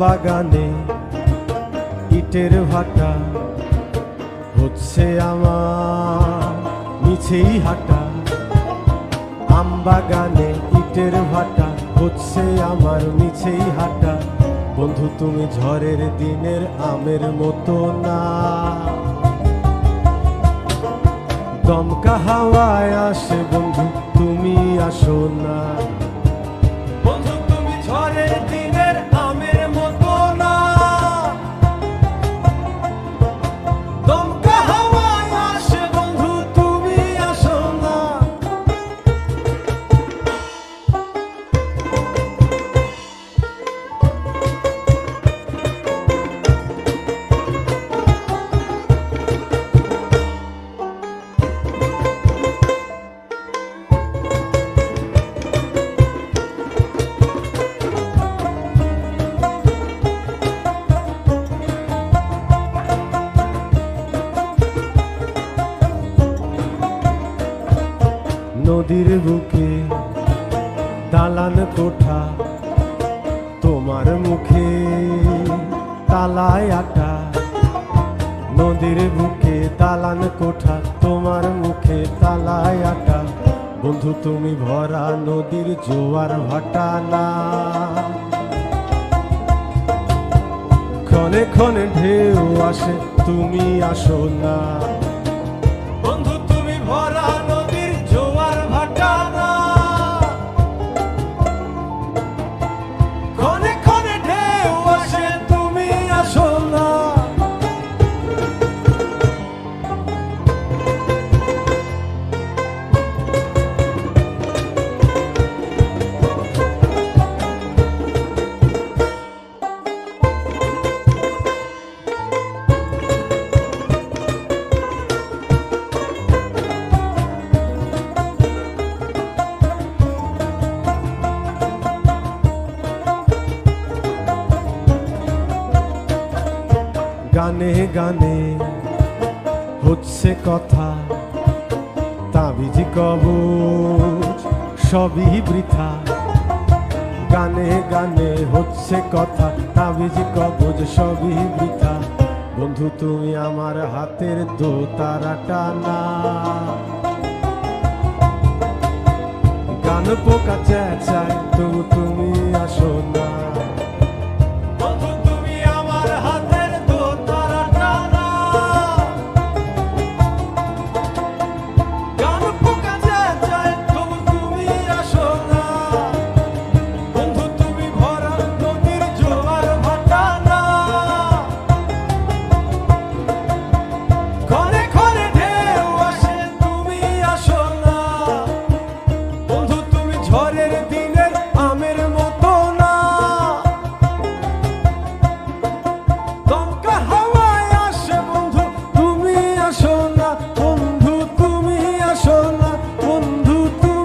বাগানে ইটের ভাটা হচ্ছে আমার মিছেই হাঁটা। আম বাগানে ইটের ভাটা হচ্ছে আমার মিছেই হাঁটা। বন্ধু তুমি ঝড়ের দিনের আমের মতো না, দমকা হাওয়ায় আসে বন্ধু তুমি আসো না। বন্ধু তুমি ঝড়ের দিনের আমের মতো না, দমকা হাওয়ায় আসে বন্ধু তুমি আসো না। নদীর বুকে দালান কোঠা, তোমার মুখে তালায় আটা। নদীর বুকে দালান কোঠা, তোমার মুখে তালায় আটা। বন্ধু তুমি ভরা নদীর জোয়ার ভাটা না, ক্ষণে ক্ষণে ঢেউ আসে তুমি আসো না। বন্ধু তুমি ভরা নদীর জোয়ার ভাটা না, ক্ষণে ক্ষণে ঢেউ আসে তুমি আসো না। গানে গানে হচ্ছে কথা, তাবিজ কবজ সবই বৃথা। গানে গানে হচ্ছে কথা, তাবিজ কবজ সবই বৃথা। বন্ধু তুমি আমার হাতের দোতারাটা না, গান পোকা চেঁচায় তবু তুমি আসো না। বন্ধু তুমি আমার হাতের দোতারাটা না, গান পোকা চেঁচায় তবু তুমি আসো না। বন্ধু তুমি ভরা নদীর জোয়ার ভাটা না, ক্ষণে ক্ষণে ঢেউ আসে তুমি আসো না। বন্ধু তুমি ঝড়ের